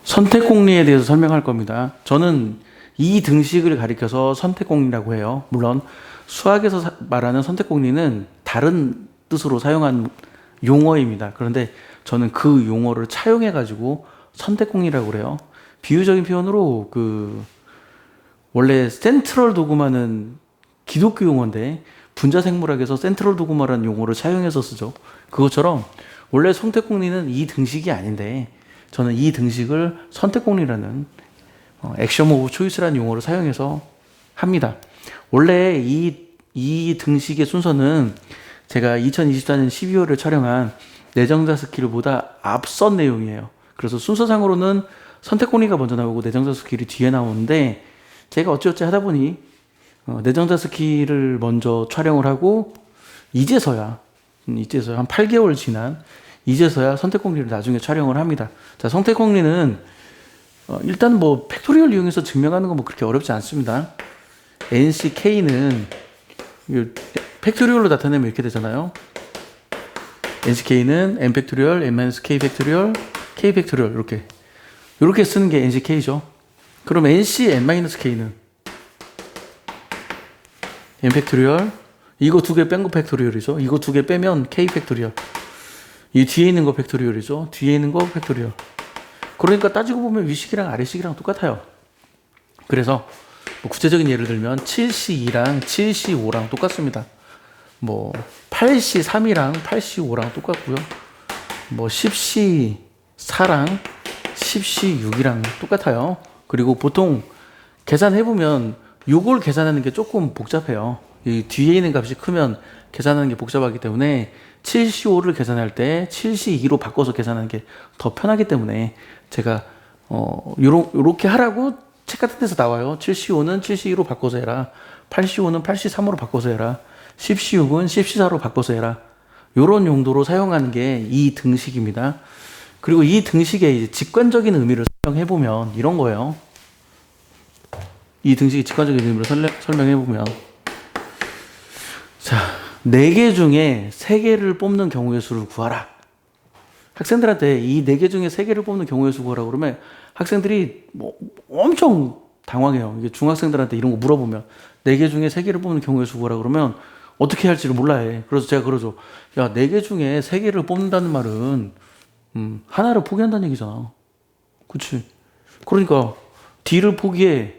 선택공리에 대해서 설명할 겁니다. 저는 이 등식을 가리켜서 선택공리라고 해요. 물론 수학에서 말하는 선택공리는 다른 뜻으로 사용한 용어입니다. 그런데 저는 그 용어를 차용해 가지고 선택공리라고 그래요. 비유적인 표현으로 원래 센트럴 도그마는 기독교 용어인데 분자생물학에서 센트럴 도그마라는 용어를 차용해서 쓰죠. 그것처럼 원래 선택공리는 이 등식이 아닌데 저는 이 등식을 선택공리라는 액션 오브 초이스라는 용어를 사용해서 합니다. 원래 이 등식의 순서는 제가 2024년 12월에 촬영한 내정자 스킬보다 앞선 내용이에요. 그래서 순서상으로는 선택공리가 먼저 나오고 내정자 스킬이 뒤에 나오는데 제가 어찌어찌 하다 보니 내정자 스킬을 먼저 촬영을 하고 이제서야 한 8개월 지난 이제서야 선택공리를 나중에 촬영을 합니다. 자, 선택공리는 일단 뭐 팩토리얼 이용해서 증명하는 건 뭐 그렇게 어렵지 않습니다. NCK는 팩토리얼로 나타내면 이렇게 되잖아요. NCK는 N 팩토리얼, N-K 팩토리얼, K 팩토리얼 이렇게 쓰는 게 NCK죠. 그럼 NC N-K는 N 팩토리얼, 이거 두 개 뺀 거 팩토리얼이죠. 이거 두 개 빼면 K 팩토리얼. 이 뒤에 있는 거 팩토리얼이죠. 뒤에 있는 거 팩토리얼. 그러니까 따지고 보면 위식이랑 아래식이랑 똑같아요. 그래서 뭐 구체적인 예를 들면 7C2랑 7C5랑 똑같습니다. 뭐 8C3이랑 8C5랑 똑같고요. 뭐 10C4랑 10C6이랑 똑같아요. 그리고 보통 계산해보면 요걸 계산하는 게 조금 복잡해요. 이 뒤에 있는 값이 크면 계산하는 게 복잡하기 때문에 7C5를 계산할 때 7C2로 바꿔서 계산하는 게 더 편하기 때문에 제가 요렇게 하라고 책 같은 데서 나와요. 7C5는 7C2로 바꿔서 해라. 8C5는 8C3으로 바꿔서 해라. 10C6은 10C4로 바꿔서 해라. 요런 용도로 사용하는 게 이 등식입니다. 그리고 이 등식의 이제 직관적인 의미를 설명해보면 이런 거예요. 이 등식의 직관적인 의미를 설명해보면 자, 4개 중에 3개를 뽑는 경우의 수를 구하라. 학생들한테 이 4개 중에 3개를 뽑는 경우의 수 구하라고 그러면 학생들이 뭐 엄청 당황해요. 이게 중학생들한테 이런 거 물어보면 4개 중에 3개를 뽑는 경우의 수 구하라고 그러면 어떻게 할지를 몰라 해. 그래서 제가 그러죠. 야, 4개 중에 3개를 뽑는다는 말은 하나를 포기한다는 얘기잖아. 그치? 그러니까 D를 포기해.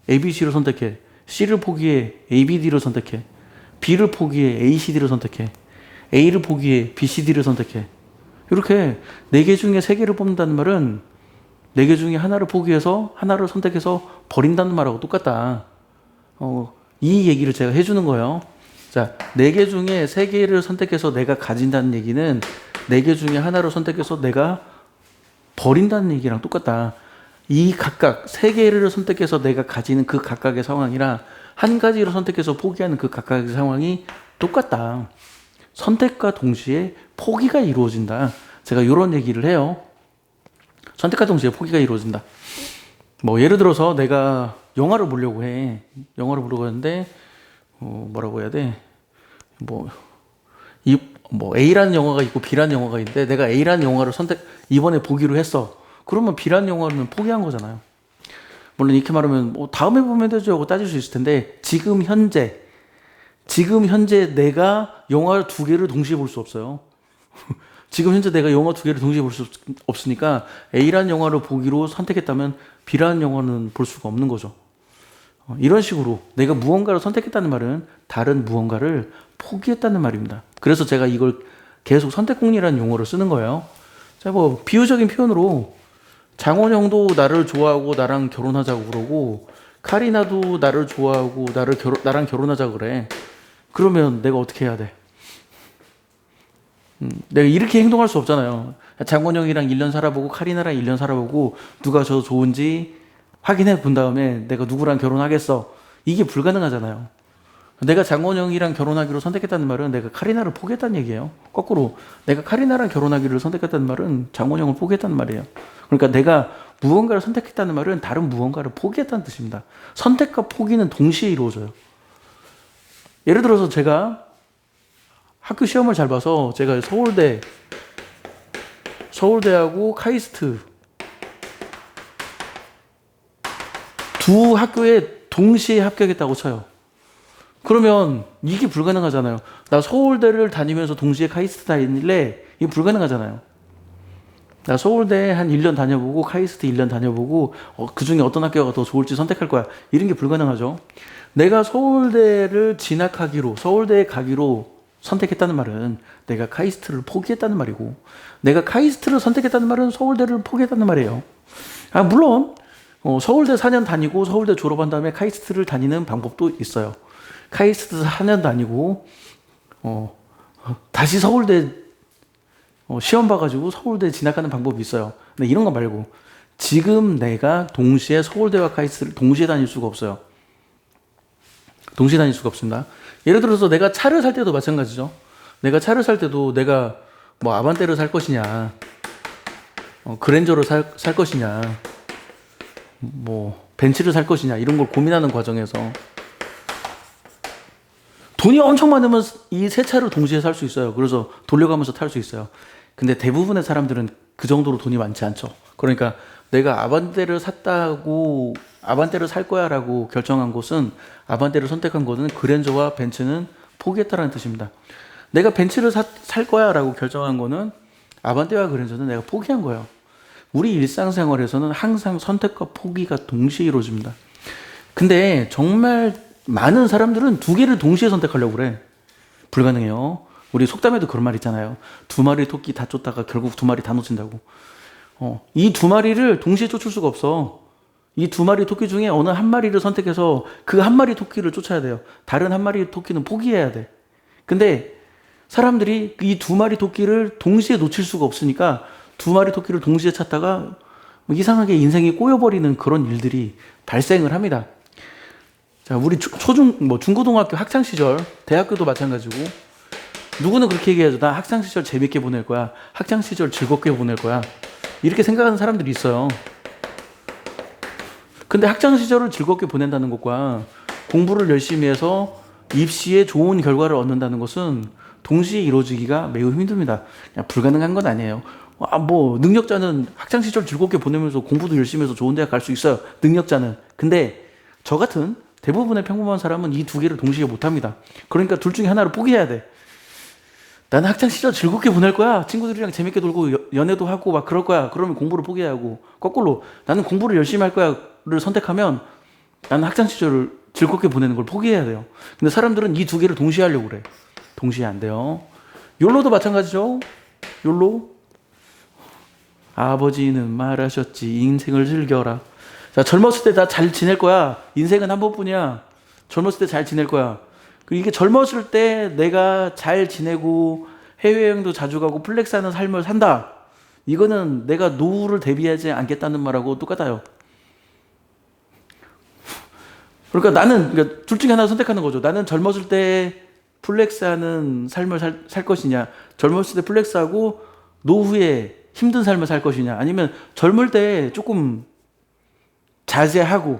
A, B, C를 선택해. C를 포기해. A, B, D를 선택해. B를 포기해. A, C, D를 선택해. A를 포기해. B, C, D를 선택해. 이렇게 4개 중에 3개를 뽑는다는 말은 4개 중에 하나를 포기해서 하나를 선택해서 버린다는 말하고 똑같다. 이 얘기를 제가 해주는 거예요. 자, 4개 중에 3개를 선택해서 내가 가진다는 얘기는 4개 중에 하나를 선택해서 내가 버린다는 얘기랑 똑같다. 이 각각 3개를 선택해서 내가 가지는 그 각각의 상황이랑 한 가지를 선택해서 포기하는 그 각각의 상황이 똑같다. 선택과 동시에 포기가 이루어진다. 제가 이런 얘기를 해요. 선택과 동시에 포기가 이루어진다. 뭐 예를 들어서 내가 영화를 보려고 해. 영화를 보려고 하는데 뭐라고 해야 돼? 뭐 A라는 영화가 있고 B라는 영화가 있는데 내가 A라는 영화를 이번에 보기로 했어. 그러면 B라는 영화는 포기한 거잖아요. 물론 이렇게 말하면 뭐 다음에 보면 되죠 하고 따질 수 있을 텐데 지금 현재 내가 영화 2개를 동시에 볼 수 없어요. 지금 현재 내가 영화 2개를 동시에 볼 수 없으니까 A라는 영화를 보기로 선택했다면 B라는 영화는 볼 수가 없는 거죠. 이런 식으로 내가 무언가를 선택했다는 말은 다른 무언가를 포기했다는 말입니다. 그래서 제가 이걸 계속 선택공리라는 용어를 쓰는 거예요. 자, 뭐 비유적인 표현으로 장원영도 나를 좋아하고 나랑 결혼하자고 그러고 카리나도 나를 좋아하고 나랑 결혼하자고 그래. 그러면 내가 어떻게 해야 돼? 내가 이렇게 행동할 수 없잖아요. 장원영이랑 1년 살아보고 카리나랑 1년 살아보고 누가 저 좋은지 확인해 본 다음에 내가 누구랑 결혼하겠어. 이게 불가능하잖아요. 내가 장원영이랑 결혼하기로 선택했다는 말은 내가 카리나를 포기했다는 얘기예요. 거꾸로 내가 카리나랑 결혼하기를 선택했다는 말은 장원영을 포기했다는 말이에요. 그러니까 내가 무언가를 선택했다는 말은 다른 무언가를 포기했다는 뜻입니다. 선택과 포기는 동시에 이루어져요. 예를 들어서 제가 학교 시험을 잘 봐서 제가 서울대하고 카이스트 두 학교에 동시에 합격했다고 쳐요. 그러면 이게 불가능하잖아요. 나 서울대를 다니면서 동시에 카이스트 다닐래? 이게 불가능하잖아요. 나 서울대 한 1년 다녀보고 카이스트 1년 다녀보고 그 중에 어떤 학교가 더 좋을지 선택할 거야. 이런 게 불가능하죠. 내가 서울대를 진학하기로, 서울대에 가기로 선택했다는 말은 내가 카이스트를 포기했다는 말이고, 내가 카이스트를 선택했다는 말은 서울대를 포기했다는 말이에요. 물론 서울대 4년 다니고 서울대 졸업한 다음에 카이스트를 다니는 방법도 있어요. 카이스트 4년 다니고 다시 서울대 시험 봐가지고 서울대 진학하는 방법이 있어요. 근데 이런 거 말고 지금 내가 동시에 서울대와 카이스트를 동시에 다닐 수가 없어요. 동시에 다닐 수가 없습니다. 예를 들어서 내가 차를 살 때도 마찬가지죠. 내가 차를 살 때도 내가 뭐 아반떼를 살 것이냐, 그랜저를 살 것이냐, 뭐 벤츠를 살 것이냐 이런 걸 고민하는 과정에서 돈이 엄청 많으면 이 세 차를 동시에 살 수 있어요. 그래서 돌려가면서 탈 수 있어요. 근데 대부분의 사람들은 그 정도로 돈이 많지 않죠. 그러니까 내가 아반떼를 샀다고 아반떼를 살 거야 라고 결정한 곳은, 아반떼를 선택한 곳은 그랜저와 벤츠는 포기했다라는 뜻입니다. 내가 벤츠를 살 거야 라고 결정한 거는 아반떼와 그랜저는 내가 포기한 거예요. 우리 일상생활에서는 항상 선택과 포기가 동시에 이루어집니다. 근데 정말 많은 사람들은 두 개를 동시에 선택하려고 그래. 불가능해요. 우리 속담에도 그런 말 있잖아요. 두 마리 토끼 다 쫓다가 결국 두 마리 다 놓친다고. 이 두 마리를 동시에 쫓을 수가 없어. 이 두 마리 토끼 중에 어느 한 마리를 선택해서 그 한 마리 토끼를 쫓아야 돼요. 다른 한 마리 토끼는 포기해야 돼. 근데 사람들이 이 두 마리 토끼를 동시에 놓칠 수가 없으니까 두 마리 토끼를 동시에 찾다가 이상하게 인생이 꼬여버리는 그런 일들이 발생을 합니다. 자, 우리 중고등학교 학창시절, 대학교도 마찬가지고, 누구는 그렇게 얘기하죠. 나 학창시절 재밌게 보낼 거야. 학창시절 즐겁게 보낼 거야. 이렇게 생각하는 사람들이 있어요. 근데 학창시절을 즐겁게 보낸다는 것과 공부를 열심히 해서 입시에 좋은 결과를 얻는다는 것은 동시에 이루어지기가 매우 힘듭니다. 그냥 불가능한 건 아니에요. 능력자는 학창시절 즐겁게 보내면서 공부도 열심히 해서 좋은 대학 갈 수 있어요. 능력자는. 근데 저 같은 대부분의 평범한 사람은 이 두 개를 동시에 못 합니다. 그러니까 둘 중에 하나를 포기해야 돼. 나는 학창시절 즐겁게 보낼 거야. 친구들이랑 재밌게 놀고 연애도 하고 막 그럴 거야. 그러면 공부를 포기해야 하고, 거꾸로 나는 공부를 열심히 할 거야를 선택하면 나는 학창시절을 즐겁게 보내는 걸 포기해야 돼요. 근데 사람들은 이 두 개를 동시에 하려고 그래. 동시에 안 돼요. 욜로도 마찬가지죠. 욜로. 아버지는 말하셨지. 인생을 즐겨라. 자, 젊었을 때 다 잘 지낼 거야. 인생은 한 번뿐이야. 젊었을 때 잘 지낼 거야. 이게 젊었을 때 내가 잘 지내고 해외여행도 자주 가고 플렉스하는 삶을 산다. 이거는 내가 노후를 대비하지 않겠다는 말하고 똑같아요. 그러니까 둘 중에 하나 선택하는 거죠. 나는 젊었을 때 플렉스하는 삶을 살 것이냐, 젊었을 때 플렉스하고 노후에 힘든 삶을 살 것이냐, 아니면 젊을 때 조금 자제하고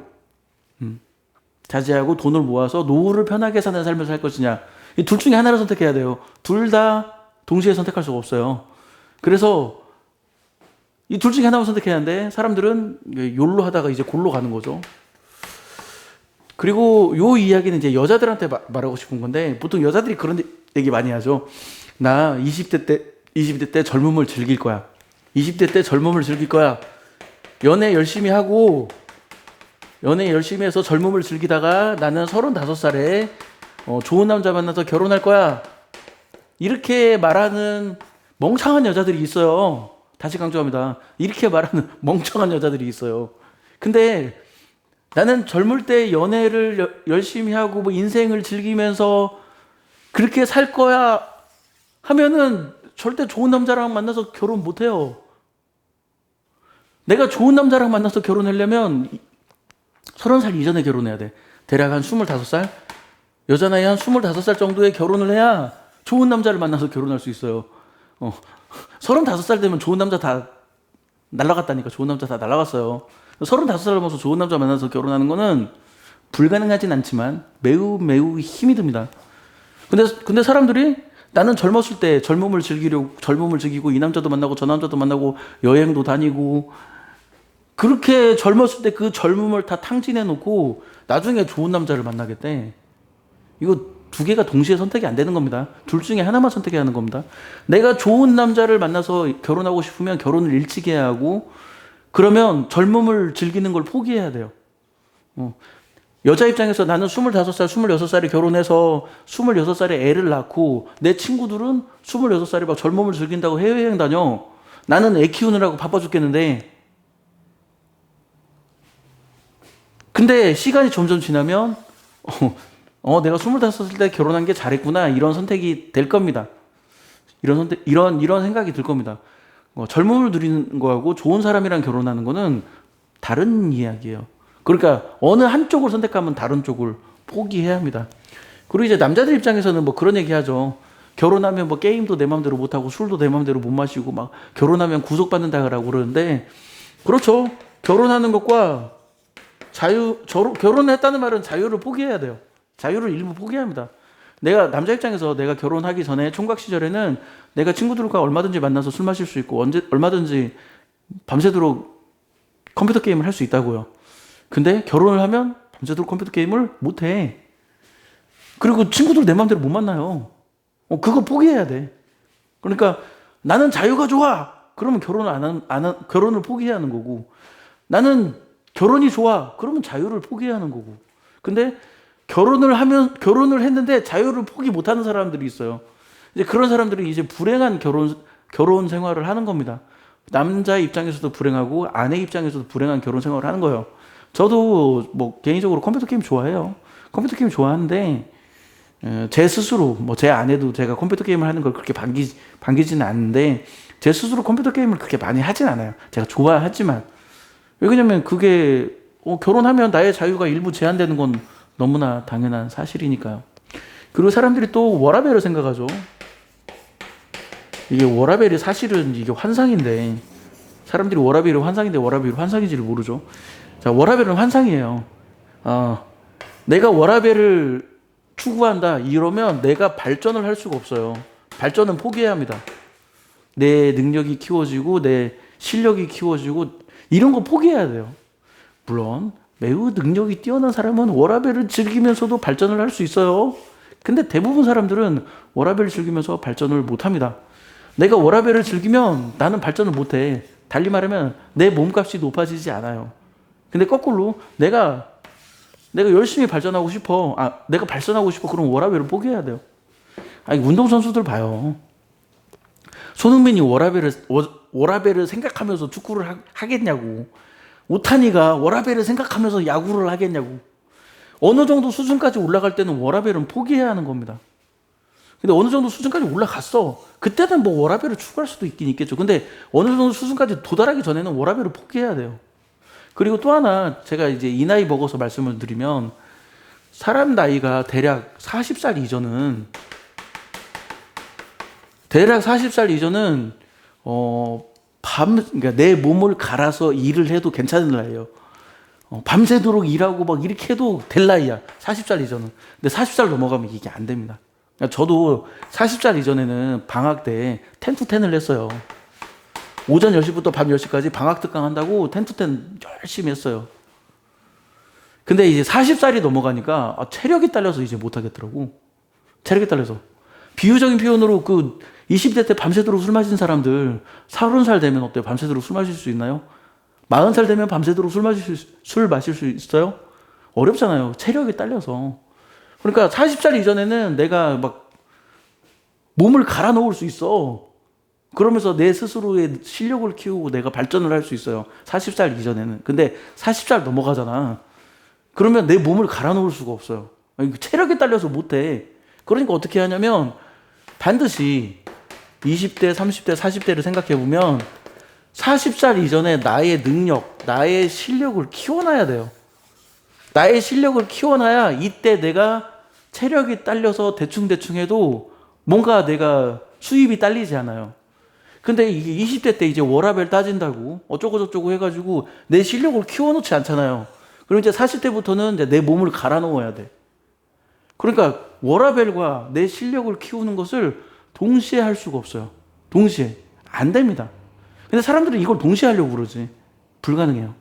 돈을 모아서 노후를 편하게 사는 삶을 살 것이냐. 이 둘 중에 하나를 선택해야 돼요. 둘 다 동시에 선택할 수가 없어요. 그래서 이 둘 중에 하나만 선택해야 하는데 사람들은 욜로 하다가 이제 골로 가는 거죠. 그리고 요 이야기는 이제 여자들한테 말하고 싶은 건데, 보통 여자들이 그런 얘기 많이 하죠. 나 20대 때 젊음을 즐길 거야. 20대 때 젊음을 즐길 거야. 연애 열심히 해서 젊음을 즐기다가 나는 35살에 좋은 남자 만나서 결혼할 거야. 이렇게 말하는 멍청한 여자들이 있어요. 다시 강조합니다. 이렇게 말하는 멍청한 여자들이 있어요. 근데 나는 젊을 때 연애를 열심히 하고 인생을 즐기면서 그렇게 살 거야 하면은 절대 좋은 남자랑 만나서 결혼 못 해요. 내가 좋은 남자랑 만나서 결혼하려면 30살 이전에 결혼해야 돼. 대략 한 25살? 여자 나이 한 25살 정도에 결혼을 해야 좋은 남자를 만나서 결혼할 수 있어요. 35살 되면 좋은 남자 다 날라갔다니까. 좋은 남자 다 날라갔어요. 35살 넘어서 좋은 남자 만나서 결혼하는 거는 불가능하진 않지만 매우 매우 힘이 듭니다. 근데 사람들이 나는 젊었을 때 젊음을 즐기고 이 남자도 만나고 저 남자도 만나고 여행도 다니고 그렇게 젊었을 때 그 젊음을 다 탕진해 놓고 나중에 좋은 남자를 만나겠대. 이거 두 개가 동시에 선택이 안 되는 겁니다. 둘 중에 하나만 선택해야 하는 겁니다. 내가 좋은 남자를 만나서 결혼하고 싶으면 결혼을 일찍 해야 하고, 그러면 젊음을 즐기는 걸 포기해야 돼요. 여자 입장에서 나는 25살, 26살에 결혼해서 26살에 애를 낳고, 내 친구들은 26살에 막 젊음을 즐긴다고 해외여행 다녀. 나는 애 키우느라고 바빠 죽겠는데, 근데 시간이 점점 지나면 내가 25살 때 결혼한 게 잘했구나, 이런 선택이 될 겁니다. 이런 생각이 들 겁니다. 젊음을 누리는 거하고 좋은 사람이랑 결혼하는 거는 다른 이야기예요. 그러니까 어느 한쪽을 선택하면 다른 쪽을 포기해야 합니다. 그리고 이제 남자들 입장에서는 뭐 그런 얘기 하죠. 결혼하면 뭐 게임도 내 맘대로 못 하고 술도 내 맘대로 못 마시고 막 결혼하면 구속받는다고 그러는데, 그렇죠. 결혼하는 것과 결혼을 했다는 말은 자유를 포기해야 돼요. 자유를 일부 포기해야 합니다. 내가 남자 입장에서 내가 결혼하기 전에 총각 시절에는 내가 친구들과 얼마든지 만나서 술 마실 수 있고 얼마든지 밤새도록 컴퓨터 게임을 할 수 있다고요. 근데 결혼을 하면 밤새도록 컴퓨터 게임을 못 해. 그리고 친구들 내 마음대로 못 만나요. 그거 포기해야 돼. 그러니까 나는 자유가 좋아. 그러면 결혼을 포기해야 하는 거고, 나는 결혼이 좋아. 그러면 자유를 포기해야 하는 거고. 근데 결혼을 했는데 자유를 포기 못 하는 사람들이 있어요. 이제 그런 사람들이 이제 불행한 결혼 생활을 하는 겁니다. 남자 입장에서도 불행하고 아내 입장에서도 불행한 결혼 생활을 하는 거예요. 저도 뭐 개인적으로 컴퓨터 게임 좋아해요. 컴퓨터 게임 좋아하는데, 제 스스로, 뭐 제 아내도 제가 컴퓨터 게임을 하는 걸 그렇게 반기지는 않는데, 제 스스로 컴퓨터 게임을 그렇게 많이 하진 않아요. 제가 좋아하지만. 왜냐면 그게, 결혼하면 나의 자유가 일부 제한되는 건 너무나 당연한 사실이니까요. 그리고 사람들이 또 워라밸을 생각하죠. 이게 워라밸이 사실은 이게 환상인데, 사람들이 워라밸이 환상인데 워라밸이 환상인지를 모르죠. 자, 워라밸은 환상이에요. 내가 워라밸을 추구한다 이러면 내가 발전을 할 수가 없어요. 발전은 포기해야 합니다. 내 능력이 키워지고 내 실력이 키워지고 이런 거 포기해야 돼요. 물론 매우 능력이 뛰어난 사람은 워라밸을 즐기면서도 발전을 할 수 있어요. 근데 대부분 사람들은 워라밸을 즐기면서 발전을 못합니다. 내가 워라밸을 즐기면 나는 발전을 못해. 달리 말하면 내 몸값이 높아지지 않아요. 근데 거꾸로 내가 열심히 발전하고 싶어. 내가 발전하고 싶어. 그럼 워라밸을 포기해야 돼요. 운동선수들 봐요. 손흥민이 워라밸을 생각하면서 축구를 하겠냐고. 오타니가 워라밸을 생각하면서 야구를 하겠냐고. 어느 정도 수준까지 올라갈 때는 워라밸은 포기해야 하는 겁니다. 근데 어느 정도 수준까지 올라갔어. 그때는 뭐 워라밸을 추구할 수도 있긴 있겠죠. 근데 어느 정도 수준까지 도달하기 전에는 워라밸을 포기해야 돼요. 그리고 또 하나 제가 이제 이 나이 먹어서 말씀을 드리면, 사람 나이가 대략 40살 이전은 그러니까 내 몸을 갈아서 일을 해도 괜찮은 나이예요. 밤새도록 일하고 막 이렇게 해도 될 나이야. 40살 이전은. 근데 40살 넘어가면 이게 안 됩니다. 그러니까 저도 40살 이전에는 방학 때 10-10을 했어요. 오전 10시부터 밤 10시까지 방학 특강 한다고 10-10 열심히 했어요. 근데 이제 40살이 넘어가니까 체력이 딸려서 이제 못하겠더라고. 체력이 딸려서. 비유적인 표현으로 20대 때 밤새도록 술 마신 사람들 30살 되면 어때요? 밤새도록 술 마실 수 있나요? 40살 되면 밤새도록 술 마실 수 있어요? 어렵잖아요. 체력이 딸려서. 그러니까 40살 이전에는 내가 막 몸을 갈아 넣을 수 있어. 그러면서 내 스스로의 실력을 키우고 내가 발전을 할 수 있어요. 40살 이전에는. 근데 40살 넘어가잖아. 그러면 내 몸을 갈아 넣을 수가 없어요. 체력이 딸려서 못해. 그러니까 어떻게 하냐면 반드시 20대, 30대, 40대를 생각해보면 40살 이전에 나의 능력, 나의 실력을 키워놔야 돼요. 나의 실력을 키워놔야 이때 내가 체력이 딸려서 대충 해도 뭔가 내가 수입이 딸리지 않아요. 근데 이게 20대 때 이제 워라밸 따진다고 어쩌고저쩌고 해가지고 내 실력을 키워놓지 않잖아요. 그럼 이제 40대부터는 이제 내 몸을 갈아 넣어야 돼. 그러니까 워라밸과 내 실력을 키우는 것을 동시에 할 수가 없어요. 동시에. 안 됩니다. 근데 사람들은 이걸 동시에 하려고 그러지. 불가능해요.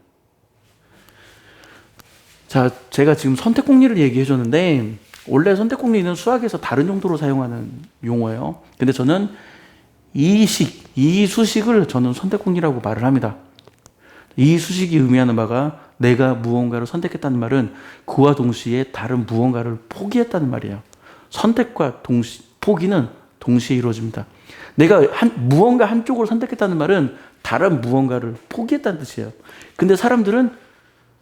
자, 제가 지금 선택공리를 얘기해 줬는데 원래 선택공리는 수학에서 다른 용도로 사용하는 용어예요. 근데 저는 이수식을 저는 선택공리라고 말을 합니다. 이 수식이 의미하는 바가 내가 무언가를 선택했다는 말은 그와 동시에 다른 무언가를 포기했다는 말이에요. 선택과 포기는 동시에 이루어집니다. 내가 무언가 한쪽을 선택했다는 말은 다른 무언가를 포기했다는 뜻이에요. 근데 사람들은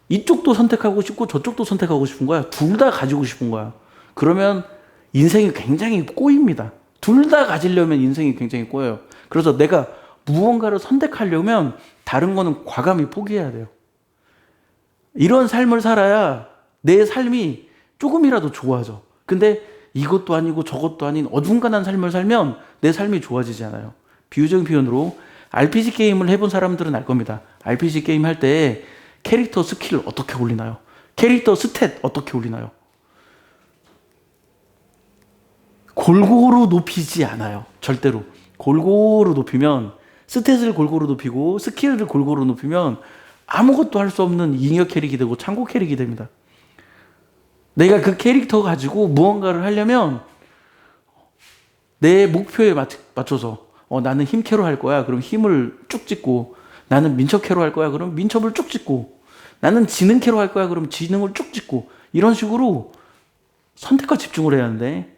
이쪽도 선택하고 싶고 저쪽도 선택하고 싶은 거야. 둘 다 가지고 싶은 거야. 그러면 인생이 굉장히 꼬입니다. 둘 다 가지려면 인생이 굉장히 꼬여요. 그래서 내가 무언가를 선택하려면 다른 거는 과감히 포기해야 돼요. 이런 삶을 살아야 내 삶이 조금이라도 좋아져. 근데 이것도 아니고 저것도 아닌 어중간한 삶을 살면 내 삶이 좋아지지 않아요. 비유적인 표현으로 RPG 게임을 해본 사람들은 알 겁니다. RPG 게임 할 때 캐릭터 스킬 어떻게 올리나요? 캐릭터 스탯 어떻게 올리나요? 골고루 높이지 않아요. 절대로. 골고루 높이면 스탯을 골고루 높이고 스킬을 골고루 높이면 아무것도 할 수 없는 잉여 캐릭이 되고 창고 캐릭이 됩니다. 내가 그 캐릭터 가지고 무언가를 하려면 내 목표에 맞춰서 나는 힘캐로 할 거야. 그럼 힘을 쭉 찍고 나는 민첩캐로 할 거야. 그럼 민첩을 쭉 찍고 나는 지능캐로 할 거야. 그럼 지능을 쭉 찍고 이런 식으로 선택과 집중을 해야 하는데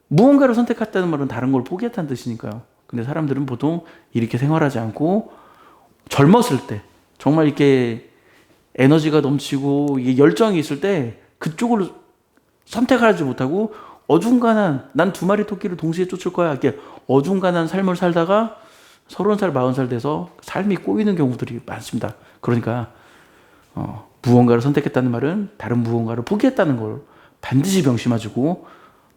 무언가를 선택했다는 말은 다른 걸 포기했다는 뜻이니까요. 근데 사람들은 보통 이렇게 생활하지 않고 젊었을 때 정말 이렇게 에너지가 넘치고 이게 열정이 있을 때 그쪽을 선택하지 못하고 어중간한 난 두 마리 토끼를 동시에 쫓을 거야 이렇게 어중간한 삶을 살다가 30살, 40살 돼서 삶이 꼬이는 경우들이 많습니다. 그러니까 무언가를 선택했다는 말은 다른 무언가를 포기했다는 걸 반드시 명심하시고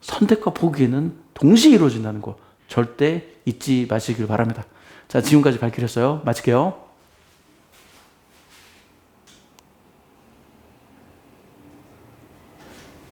선택과 포기는 동시에 이루어진다는 거 절대 잊지 마시길 바랍니다. 자, 지금까지 발길했어요. 마칠게요.